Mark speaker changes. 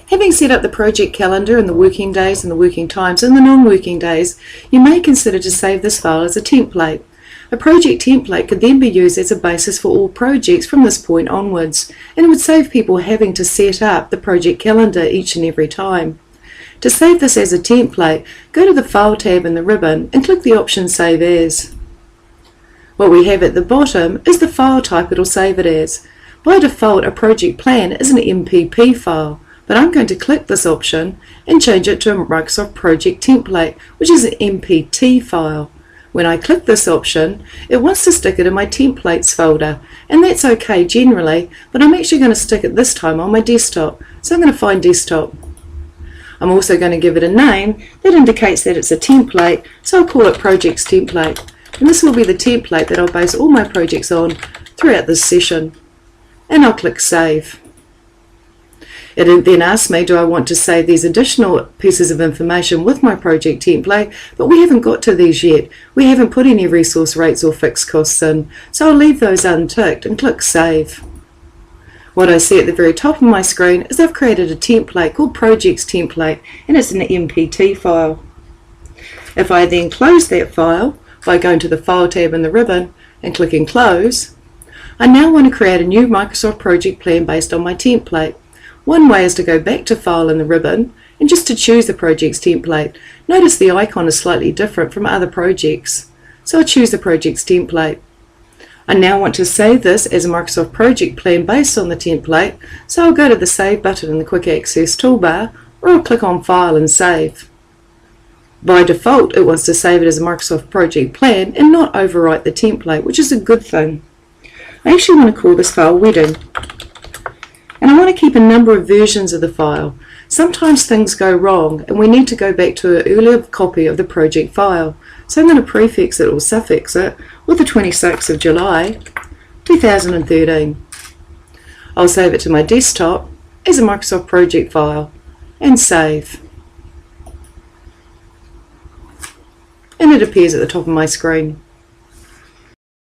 Speaker 1: Having set up the project calendar and the working days and the working times and the non-working days, you may consider to save this file as a template. A project template could then be used as a basis for all projects from this point onwards, and it would save people having to set up the project calendar each and every time. To save this as a template, go to the File tab in the ribbon and click the option Save As. What we have at the bottom is the file type it'll save it as. By default, a project plan is an MPP file, but I'm going to click this option and change it to a Microsoft Project Template, which is an MPT file. When I click this option, it wants to stick it in my Templates folder, and that's okay generally, but I'm actually going to stick it this time on my desktop, so I'm going to find Desktop. I'm also going to give it a name that indicates that it's a template, so I'll call it Projects Template, and this will be the template that I'll base all my projects on throughout this session. And I'll click Save. It then asks me, do I want to save these additional pieces of information with my project template, but we haven't got to these yet. We haven't put any resource rates or fixed costs in, so I'll leave those unticked and click Save. What I see at the very top of my screen is I've created a template called Projects Template, and it's an MPT file. If I then close that file by going to the File tab in the ribbon and clicking Close, I now want to create a new Microsoft project plan based on my template. One way is to go back to File in the ribbon and just to choose the project's template. Notice the icon is slightly different from other projects, so I'll choose the project's template. I now want to save this as a Microsoft project plan based on the template, so I'll go to the Save button in the Quick Access toolbar, or I'll click on File and Save. By default, it wants to save it as a Microsoft project plan and not overwrite the template, which is a good thing. I actually want to call this file Wedding, and I want to keep a number of versions of the file. Sometimes things go wrong and we need to go back to an earlier copy of the project file, so I'm going to prefix it or suffix it with the 26th of July 2013. I'll save it to my desktop as a Microsoft project file and save, and it appears at the top of my screen.